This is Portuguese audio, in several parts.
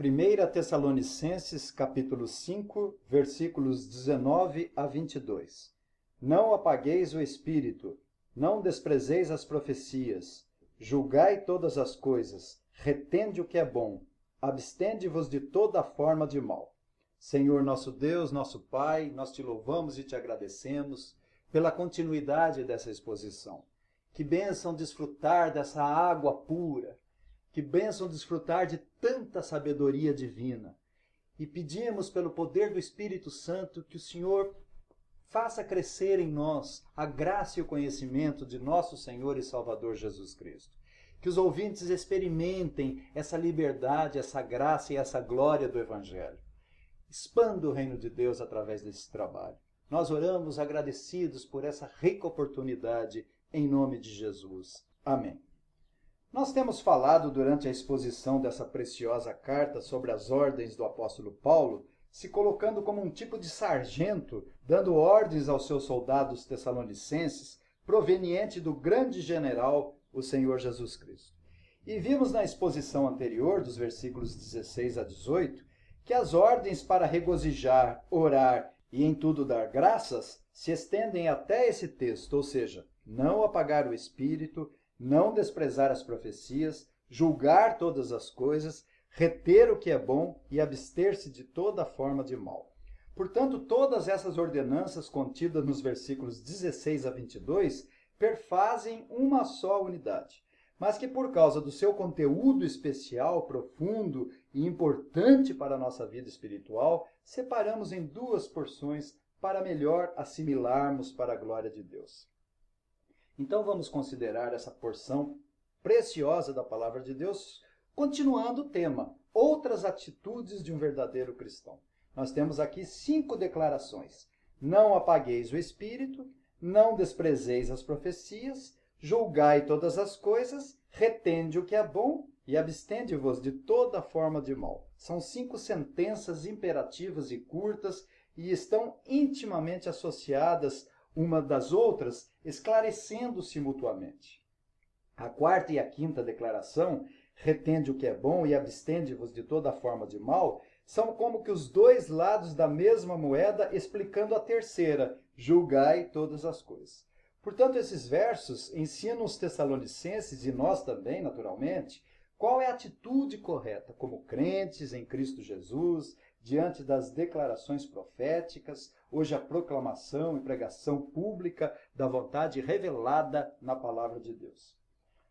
1 Tessalonicenses, capítulo 5, versículos 19 a 22. Não apagueis o espírito, não desprezeis as profecias, julgai todas as coisas, retende o que é bom, abstende-vos de toda forma de mal. Senhor nosso Deus, nosso Pai, nós te louvamos e te agradecemos pela continuidade dessa exposição. Que bênção desfrutar dessa água pura, que bênção desfrutar de tanta sabedoria divina. E pedimos pelo poder do Espírito Santo que o Senhor faça crescer em nós a graça e o conhecimento de nosso Senhor e Salvador Jesus Cristo. Que os ouvintes experimentem essa liberdade, essa graça e essa glória do Evangelho. Expanda o reino de Deus através desse trabalho. Nós oramos agradecidos por essa rica oportunidade em nome de Jesus. Amém. Nós temos falado durante a exposição dessa preciosa carta sobre as ordens do apóstolo Paulo, se colocando como um tipo de sargento, dando ordens aos seus soldados tessalonicenses, proveniente do grande general, o Senhor Jesus Cristo. E vimos na exposição anterior, dos versículos 16 a 18, que as ordens para regozijar, orar e em tudo dar graças se estendem até esse texto, ou seja, não apagar o espírito, não desprezar as profecias, julgar todas as coisas, reter o que é bom e abster-se de toda forma de mal. Portanto, todas essas ordenanças contidas nos versículos 16 a 22 perfazem uma só unidade, mas que por causa do seu conteúdo especial, profundo e importante para a nossa vida espiritual, separamos em duas porções para melhor assimilarmos para a glória de Deus. Então vamos considerar essa porção preciosa da palavra de Deus, continuando o tema, outras atitudes de um verdadeiro cristão. Nós temos aqui 5 declarações. Não apagueis o espírito, não desprezeis as profecias, julgai todas as coisas, retende o que é bom e abstende-vos de toda forma de mal. São 5 sentenças imperativas e curtas e estão intimamente associadas uma das outras, esclarecendo-se mutuamente. A 4ª e a 5ª declaração, retende o que é bom e abstende-vos de toda forma de mal, são como que os dois lados da mesma moeda, explicando a terceira, julgai todas as coisas. Portanto, esses versos ensinam os tessalonicenses, e nós também, naturalmente, qual é a atitude correta como crentes em Cristo Jesus, diante das declarações proféticas, hoje a proclamação e pregação pública da vontade revelada na palavra de Deus.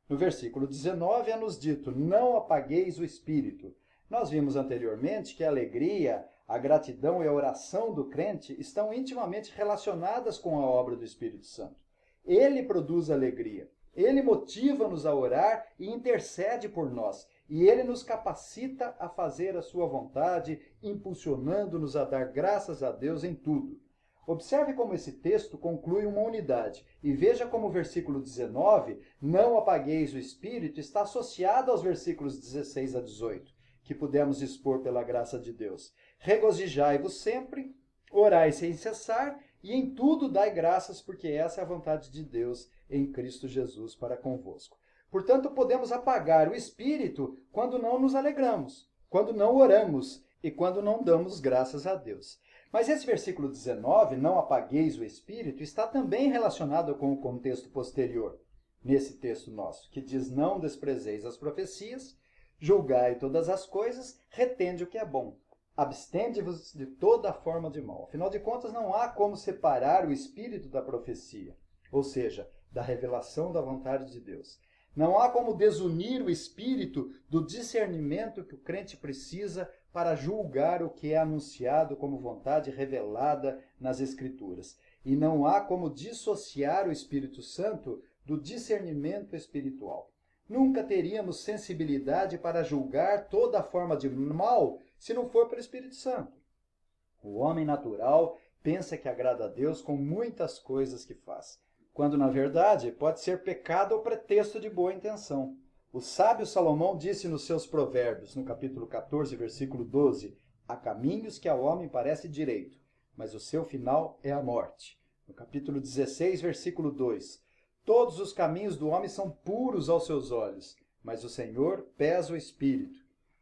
No versículo 19 é-nos dito, não apagueis o espírito. Nós vimos anteriormente que a alegria, a gratidão e a oração do crente estão intimamente relacionadas com a obra do Espírito Santo. Ele produz alegria, ele motiva-nos a orar e intercede por nós. E ele nos capacita a fazer a sua vontade, impulsionando-nos a dar graças a Deus em tudo. Observe como esse texto conclui uma unidade. E veja como o versículo 19, não apagueis o espírito, está associado aos versículos 16 a 18, que pudemos expor pela graça de Deus. Regozijai-vos sempre, orai sem cessar, e em tudo dai graças, porque essa é a vontade de Deus em Cristo Jesus para convosco. Portanto, podemos apagar o espírito quando não nos alegramos, quando não oramos e quando não damos graças a Deus. Mas esse versículo 19, não apagueis o espírito, está também relacionado com o contexto posterior, nesse texto nosso, que diz, não desprezeis as profecias, julgai todas as coisas, retende o que é bom, abstende-vos de toda forma de mal. Afinal de contas, não há como separar o espírito da profecia, ou seja, da revelação da vontade de Deus. Não há como desunir o espírito do discernimento que o crente precisa para julgar o que é anunciado como vontade revelada nas Escrituras. E não há como dissociar o Espírito Santo do discernimento espiritual. Nunca teríamos sensibilidade para julgar toda forma de mal se não for pelo Espírito Santo. O homem natural pensa que agrada a Deus com muitas coisas que faz, quando, na verdade, pode ser pecado ou pretexto de boa intenção. O sábio Salomão disse nos seus provérbios, no capítulo 14, versículo 12, há caminhos que ao homem parece direito, mas o seu final é a morte. No capítulo 16, versículo 2, todos os caminhos do homem são puros aos seus olhos, mas o Senhor pesa o espírito.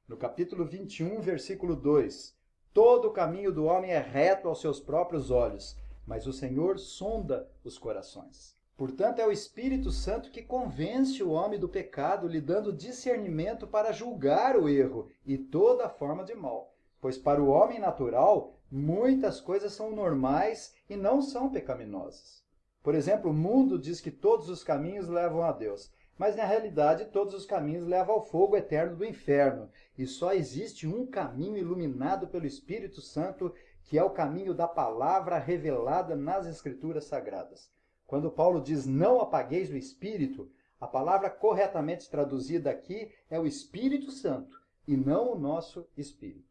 No capítulo 21, versículo 2, todo o caminho do homem é reto aos seus próprios olhos, mas o Senhor sonda os corações. Portanto, é o Espírito Santo que convence o homem do pecado, lhe dando discernimento para julgar o erro e toda forma de mal. Pois para o homem natural, muitas coisas são normais e não são pecaminosas. Por exemplo, o mundo diz que todos os caminhos levam a Deus, mas na realidade todos os caminhos levam ao fogo eterno do inferno. E só existe um caminho iluminado pelo Espírito Santo, que é o caminho da palavra revelada nas Escrituras Sagradas. Quando Paulo diz não apagueis o Espírito, a palavra corretamente traduzida aqui é o Espírito Santo e não o nosso espírito.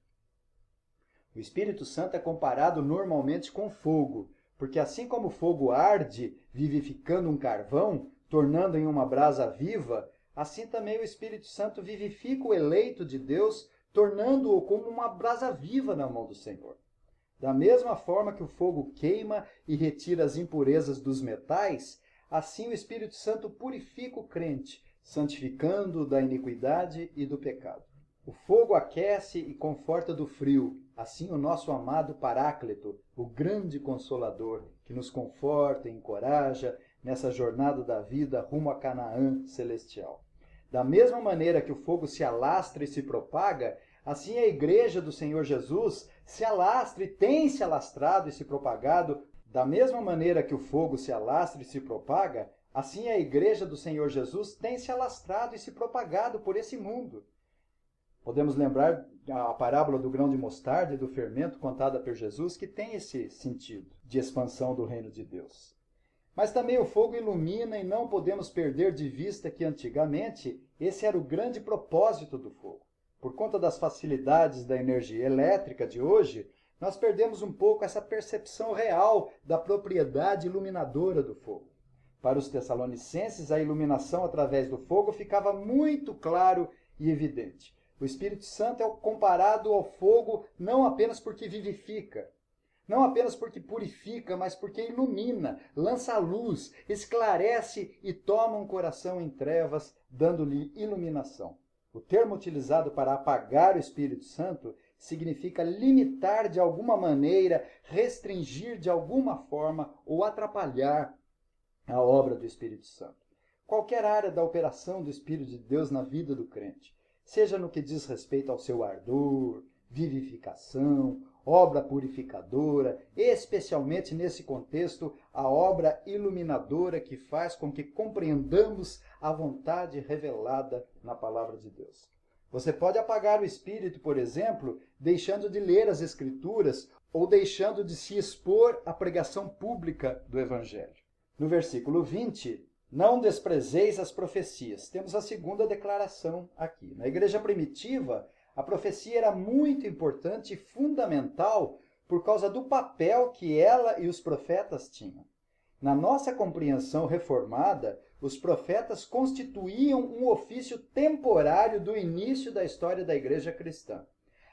O Espírito Santo é comparado normalmente com fogo, porque assim como o fogo arde, vivificando um carvão, tornando em uma brasa viva, assim também o Espírito Santo vivifica o eleito de Deus, tornando-o como uma brasa viva na mão do Senhor. Da mesma forma que o fogo queima e retira as impurezas dos metais, assim o Espírito Santo purifica o crente, santificando-o da iniquidade e do pecado. O fogo aquece e conforta do frio, assim o nosso amado Paráclito, o grande Consolador, que nos conforta e encoraja nessa jornada da vida rumo a Canaã celestial. Da mesma maneira que o fogo se alastra e se propaga, assim a igreja do Senhor Jesus se alastra e tem se alastrado e se propagado. Da mesma maneira que o fogo se alastra e se propaga, assim a igreja do Senhor Jesus tem se alastrado e se propagado por esse mundo. Podemos lembrar a parábola do grão de mostarda e do fermento contada por Jesus, que tem esse sentido de expansão do reino de Deus. Mas também o fogo ilumina e não podemos perder de vista que antigamente esse era o grande propósito do fogo. Por conta das facilidades da energia elétrica de hoje, nós perdemos um pouco essa percepção real da propriedade iluminadora do fogo. Para os tessalonicenses, a iluminação através do fogo ficava muito claro e evidente. O Espírito Santo é comparado ao fogo não apenas porque vivifica, não apenas porque purifica, mas porque ilumina, lança luz, esclarece e toma um coração em trevas, dando-lhe iluminação. O termo utilizado para apagar o Espírito Santo significa limitar de alguma maneira, restringir de alguma forma ou atrapalhar a obra do Espírito Santo. Qualquer área da operação do Espírito de Deus na vida do crente, seja no que diz respeito ao seu ardor, vivificação, obra purificadora, especialmente nesse contexto, a obra iluminadora que faz com que compreendamos a vontade revelada na palavra de Deus. Você pode apagar o Espírito, por exemplo, deixando de ler as Escrituras ou deixando de se expor à pregação pública do Evangelho. No versículo 20, não desprezeis as profecias. Temos a segunda declaração aqui. Na igreja primitiva, a profecia era muito importante e fundamental por causa do papel que ela e os profetas tinham. Na nossa compreensão reformada, os profetas constituíam um ofício temporário do início da história da igreja cristã.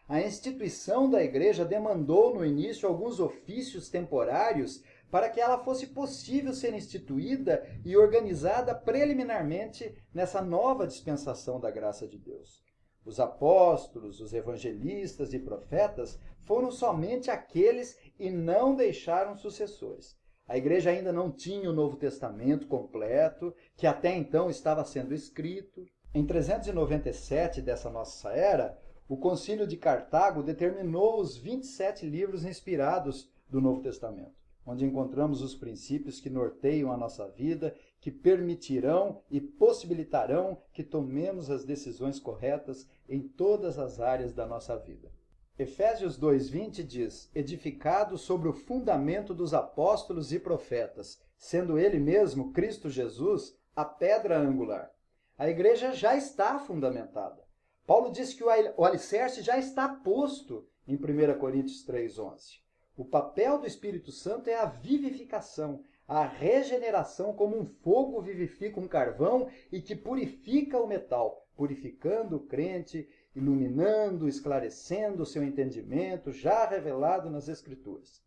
A instituição da igreja demandou no início alguns ofícios temporários para que ela fosse possível ser instituída e organizada preliminarmente nessa nova dispensação da graça de Deus. Os apóstolos, os evangelistas e profetas foram somente aqueles e não deixaram sucessores. A igreja ainda não tinha o Novo Testamento completo, que até então estava sendo escrito. Em 397 dessa nossa era, o Concílio de Cartago determinou os 27 livros inspirados do Novo Testamento, onde encontramos os princípios que norteiam a nossa vida, que permitirão e possibilitarão que tomemos as decisões corretas em todas as áreas da nossa vida. Efésios 2:20 diz: edificado sobre o fundamento dos apóstolos e profetas, sendo ele mesmo, Cristo Jesus, a pedra angular. A igreja já está fundamentada. Paulo diz que o alicerce já está posto em 1 Coríntios 3:11. O papel do Espírito Santo é a vivificação, a regeneração, como um fogo vivifica um carvão e que purifica o metal, purificando o crente, iluminando, esclarecendo o seu entendimento, já revelado nas Escrituras.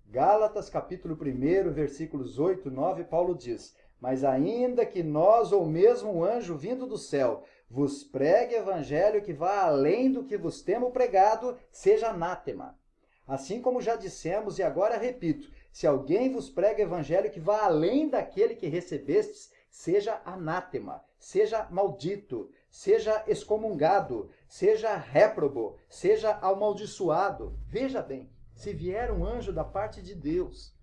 Gálatas, capítulo 1, versículos 8 e 9, Paulo diz: mas ainda que nós ou mesmo um anjo vindo do céu vos pregue evangelho que vá além do que vos temo pregado, seja anátema. Assim como já dissemos e agora repito, se alguém vos prega evangelho que vá além daquele que recebestes, seja anátema, seja maldito, seja excomungado, seja réprobo, seja amaldiçoado. Veja bem, se vier um anjo da parte de Deus,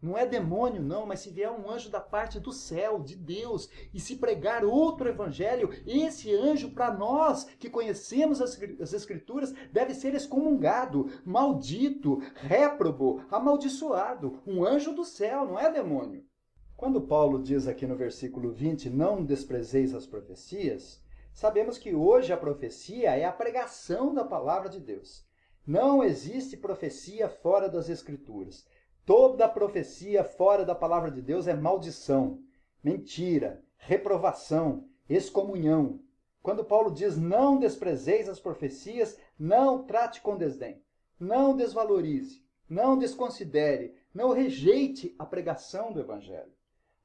não é demônio não, mas se vier um anjo da parte do céu, de Deus, e se pregar outro evangelho, esse anjo, para nós que conhecemos as Escrituras, deve ser excomungado, maldito, réprobo, amaldiçoado. Um anjo do céu, não é demônio. Quando Paulo diz aqui no versículo 20, não desprezeis as profecias, sabemos que hoje a profecia é a pregação da palavra de Deus. Não existe profecia fora das Escrituras. Toda profecia fora da palavra de Deus é maldição, mentira, reprovação, excomunhão. Quando Paulo diz não desprezeis as profecias, não trate com desdém, não desvalorize, não desconsidere, não rejeite a pregação do Evangelho.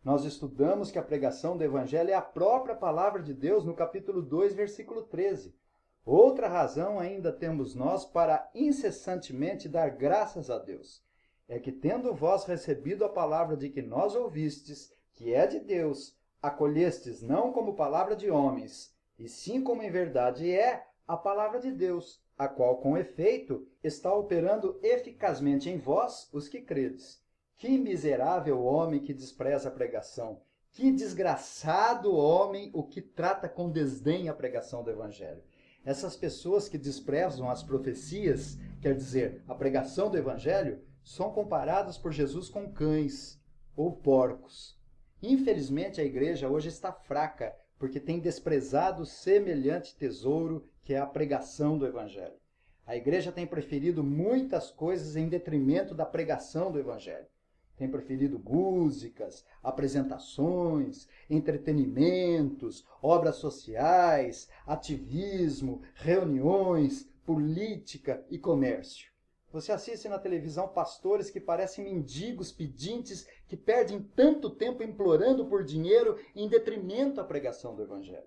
Nós estudamos que a pregação do Evangelho é a própria palavra de Deus no capítulo 2, versículo 13. Outra razão ainda temos nós para incessantemente dar graças a Deus. É que, tendo vós recebido a palavra de que nós ouvistes, que é de Deus, acolhestes não como palavra de homens, e sim como em verdade é a palavra de Deus, a qual, com efeito, está operando eficazmente em vós, os que credes. Que miserável homem que despreza a pregação! Que desgraçado homem o que trata com desdém a pregação do Evangelho! Essas pessoas que desprezam as profecias, quer dizer, a pregação do Evangelho, são comparadas por Jesus com cães ou porcos. Infelizmente, a igreja hoje está fraca, porque tem desprezado semelhante tesouro que é a pregação do Evangelho. A igreja tem preferido muitas coisas em detrimento da pregação do Evangelho. Tem preferido músicas, apresentações, entretenimentos, obras sociais, ativismo, reuniões, política e comércio. Você assiste na televisão pastores que parecem mendigos pedintes que perdem tanto tempo implorando por dinheiro em detrimento à pregação do Evangelho.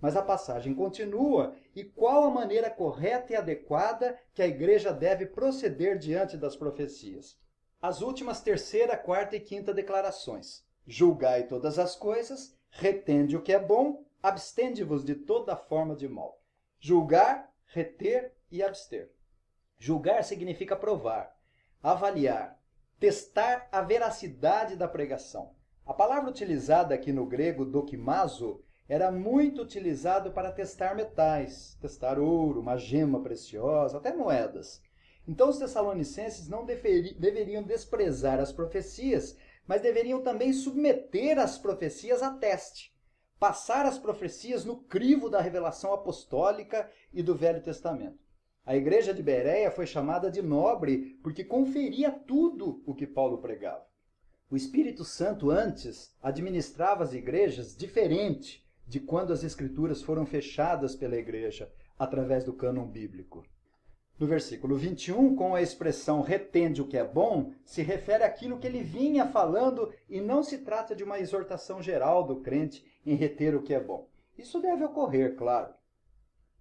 Mas a passagem continua, e qual a maneira correta e adequada que a igreja deve proceder diante das profecias? As últimas terceira, quarta e quinta declarações. Julgai todas as coisas, retende o que é bom, abstende-vos de toda forma de mal. Julgar, reter e abster. Julgar significa provar, avaliar, testar a veracidade da pregação. A palavra utilizada aqui no grego, dokimazo, era muito utilizado para testar metais, testar ouro, uma gema preciosa, até moedas. Então os tessalonicenses não deveriam desprezar as profecias, mas deveriam também submeter as profecias a teste, passar as profecias no crivo da revelação apostólica e do Velho Testamento. A igreja de Bereia foi chamada de nobre porque conferia tudo o que Paulo pregava. O Espírito Santo antes administrava as igrejas diferente de quando as Escrituras foram fechadas pela igreja através do cânon bíblico. No versículo 21, com a expressão retende o que é bom, se refere àquilo que ele vinha falando e não se trata de uma exortação geral do crente em reter o que é bom. Isso deve ocorrer, claro.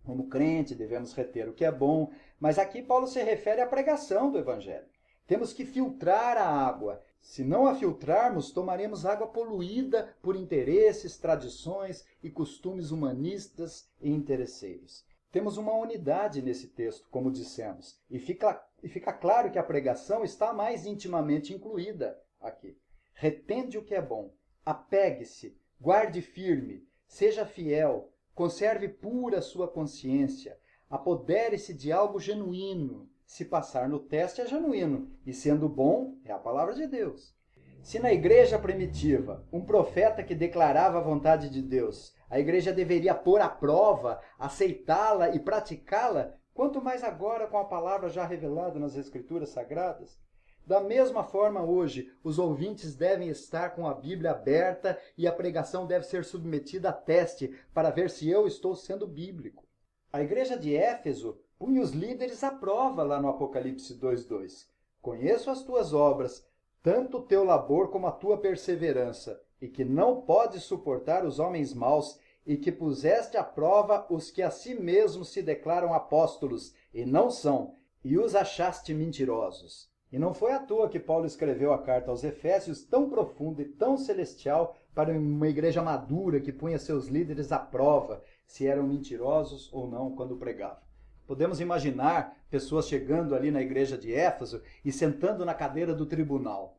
Como crente, devemos reter o que é bom, mas aqui Paulo se refere à pregação do Evangelho. Temos que filtrar a água. Se não a filtrarmos, tomaremos água poluída por interesses, tradições e costumes humanistas e interesseiros. Temos uma unidade nesse texto, como dissemos, e fica claro que a pregação está mais intimamente incluída aqui. Retende o que é bom, apegue-se, guarde firme, seja fiel, conserve pura a sua consciência, apodere-se de algo genuíno. Se passar no teste é genuíno, e sendo bom, é a palavra de Deus. Se na igreja primitiva, um profeta que declarava a vontade de Deus, a igreja deveria pôr à prova, aceitá-la e praticá-la, quanto mais agora com a palavra já revelada nas Escrituras Sagradas. Da mesma forma hoje, os ouvintes devem estar com a Bíblia aberta e a pregação deve ser submetida a teste para ver se eu estou sendo bíblico. A igreja de Éfeso punha os líderes à prova lá no Apocalipse 2:2. Conheço as tuas obras, tanto o teu labor como a tua perseverança, e que não podes suportar os homens maus, e que puseste à prova os que a si mesmos se declaram apóstolos, e não são, e os achaste mentirosos. E não foi à toa que Paulo escreveu a carta aos Efésios tão profunda e tão celestial para uma igreja madura que punha seus líderes à prova se eram mentirosos ou não quando pregavam. Podemos imaginar pessoas chegando ali na igreja de Éfeso e sentando na cadeira do tribunal.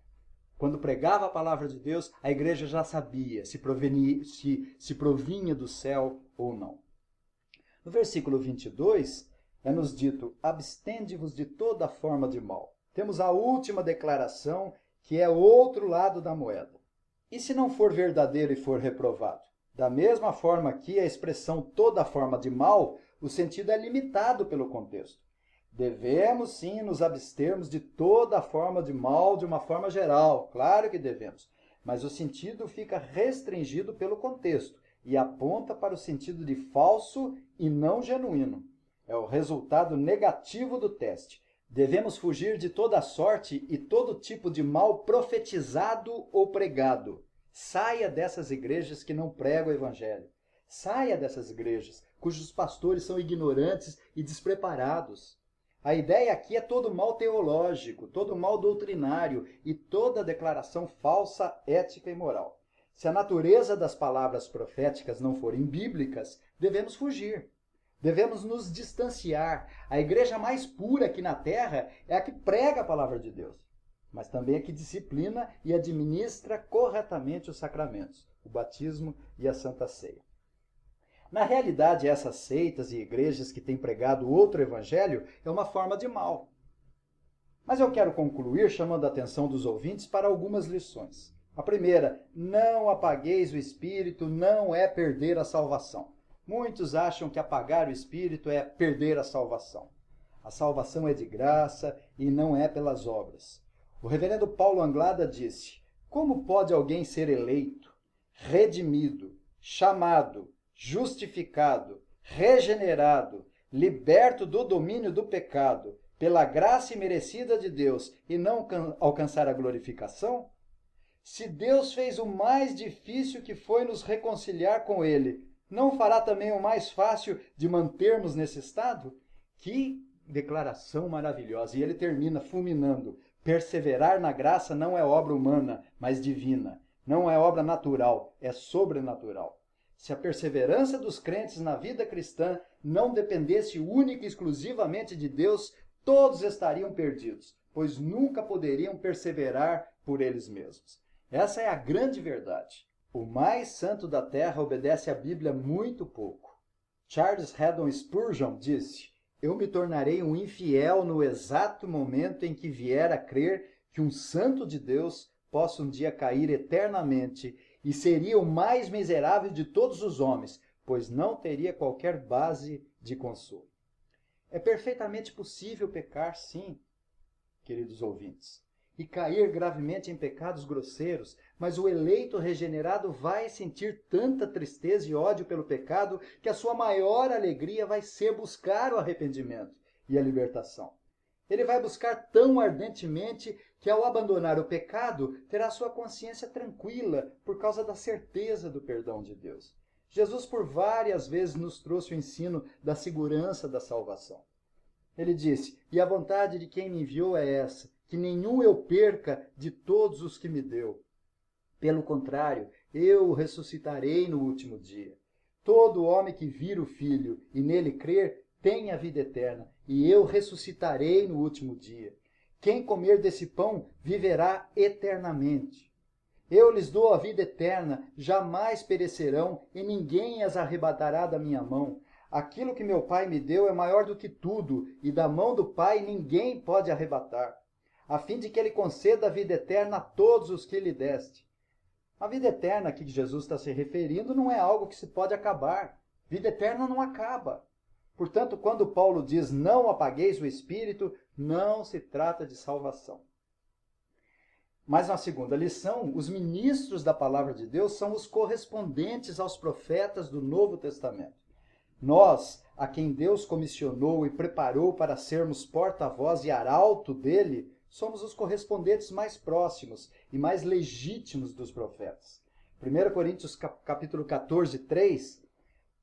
Quando pregava a palavra de Deus, a igreja já sabia se provinha do céu ou não. No versículo 22, é-nos dito: abstende-vos de toda forma de mal. Temos a última declaração, que é o outro lado da moeda. E se não for verdadeiro e for reprovado? Da mesma forma que a expressão toda forma de mal, o sentido é limitado pelo contexto. Devemos sim nos abstermos de toda forma de mal de uma forma geral, claro que devemos, mas o sentido fica restringido pelo contexto e aponta para o sentido de falso e não genuíno. É o resultado negativo do teste. Devemos fugir de toda sorte e todo tipo de mal profetizado ou pregado. Saia dessas igrejas que não pregam o evangelho. Saia dessas igrejas cujos pastores são ignorantes e despreparados. A ideia aqui é todo mal teológico, todo mal doutrinário e toda declaração falsa, ética e moral. Se a natureza das palavras proféticas não forem bíblicas, devemos fugir. Devemos nos distanciar. A igreja mais pura aqui na terra é a que prega a palavra de Deus, mas também a que disciplina e administra corretamente os sacramentos, o batismo e a Santa Ceia. Na realidade, essas seitas e igrejas que têm pregado outro evangelho é uma forma de mal. Mas eu quero concluir chamando a atenção dos ouvintes para algumas lições. A primeira: não apagueis o espírito, não é perder a salvação. Muitos acham que apagar o espírito é perder a salvação. A salvação é de graça e não é pelas obras. O reverendo Paulo Anglada disse: como pode alguém ser eleito, redimido, chamado, justificado, regenerado, liberto do domínio do pecado, pela graça imerecida de Deus e não alcançar a glorificação? Se Deus fez o mais difícil que foi nos reconciliar com Ele, não fará também o mais fácil de mantermos nesse estado? Que declaração maravilhosa! E ele termina fulminando: perseverar na graça não é obra humana, mas divina. Não é obra natural, é sobrenatural. Se a perseverança dos crentes na vida cristã não dependesse única e exclusivamente de Deus, todos estariam perdidos, pois nunca poderiam perseverar por eles mesmos. Essa é a grande verdade. O mais santo da terra obedece à Bíblia muito pouco. Charles Haddon Spurgeon disse: eu me tornarei um infiel no exato momento em que vier a crer que um santo de Deus possa um dia cair eternamente e seria o mais miserável de todos os homens, pois não teria qualquer base de consolo. É perfeitamente possível pecar, sim, queridos ouvintes, e cair gravemente em pecados grosseiros, mas o eleito regenerado vai sentir tanta tristeza e ódio pelo pecado que a sua maior alegria vai ser buscar o arrependimento e a libertação. Ele vai buscar tão ardentemente que, ao abandonar o pecado, terá sua consciência tranquila por causa da certeza do perdão de Deus. Jesus, por várias vezes, nos trouxe o ensino da segurança da salvação. Ele disse: e a vontade de quem me enviou é essa, que nenhum eu perca de todos os que me deu. Pelo contrário, eu o ressuscitarei no último dia. Todo homem que vir o Filho e nele crer tem a vida eterna, e eu ressuscitarei no último dia. Quem comer desse pão viverá eternamente. Eu lhes dou a vida eterna, jamais perecerão, e ninguém as arrebatará da minha mão. Aquilo que meu Pai me deu é maior do que tudo, e da mão do Pai ninguém pode arrebatar, a fim de que ele conceda a vida eterna a todos os que lhe deste. A vida eterna a que Jesus está se referindo não é algo que se pode acabar. Vida eterna não acaba. Portanto, quando Paulo diz não apagueis o espírito, não se trata de salvação. Mas na segunda lição, os ministros da palavra de Deus são os correspondentes aos profetas do Novo Testamento. Nós, a quem Deus comissionou e preparou para sermos porta-voz e arauto dele, somos os correspondentes mais próximos e mais legítimos dos profetas. 1 Coríntios capítulo 14, 3,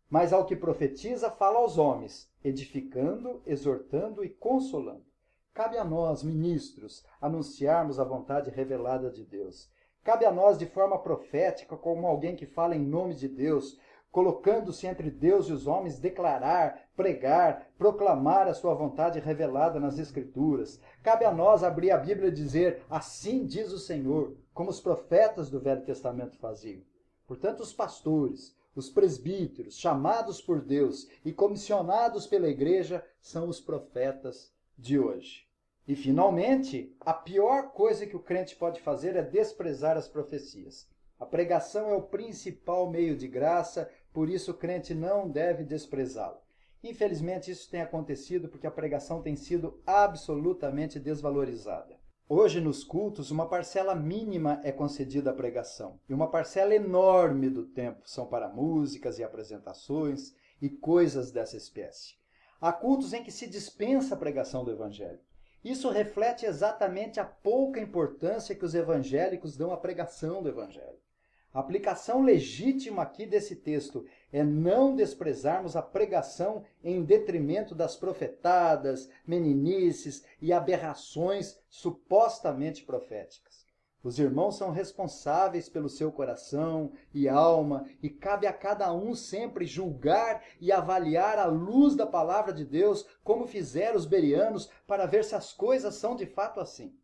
Mas ao que profetiza, fala aos homens, edificando, exortando e consolando. Cabe a nós, ministros, anunciarmos a vontade revelada de Deus. Cabe a nós, de forma profética, como alguém que fala em nome de Deus, colocando-se entre Deus e os homens, declarar, pregar, proclamar a sua vontade revelada nas Escrituras. Cabe a nós abrir a Bíblia e dizer, assim diz o Senhor, como os profetas do Velho Testamento faziam. Portanto, os pastores, os presbíteros, chamados por Deus e comissionados pela igreja, são os profetas de hoje. E, finalmente, a pior coisa que o crente pode fazer é desprezar as profecias. A pregação é o principal meio de graça, por isso o crente não deve desprezá-la. Infelizmente, isso tem acontecido porque a pregação tem sido absolutamente desvalorizada. Hoje, nos cultos, uma parcela mínima é concedida à pregação, e uma parcela enorme do tempo são para músicas e apresentações e coisas dessa espécie. Há cultos em que se dispensa a pregação do Evangelho. Isso reflete exatamente a pouca importância que os evangélicos dão à pregação do Evangelho. A aplicação legítima aqui desse texto é não desprezarmos a pregação em detrimento das profetadas, meninices e aberrações supostamente proféticas. Os irmãos são responsáveis pelo seu coração e alma e cabe a cada um sempre julgar e avaliar à luz da palavra de Deus, como fizeram os bereanos, para ver se as coisas são de fato assim.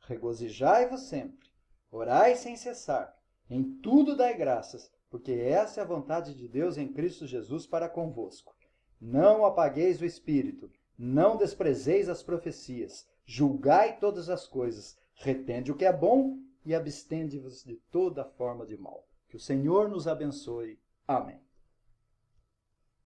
Regozijai-vos sempre, orai sem cessar, em tudo dai graças, porque essa é a vontade de Deus em Cristo Jesus para convosco. Não apagueis o espírito, não desprezeis as profecias, julgai todas as coisas, retende o que é bom e abstende-vos de toda forma de mal. Que o Senhor nos abençoe. Amém.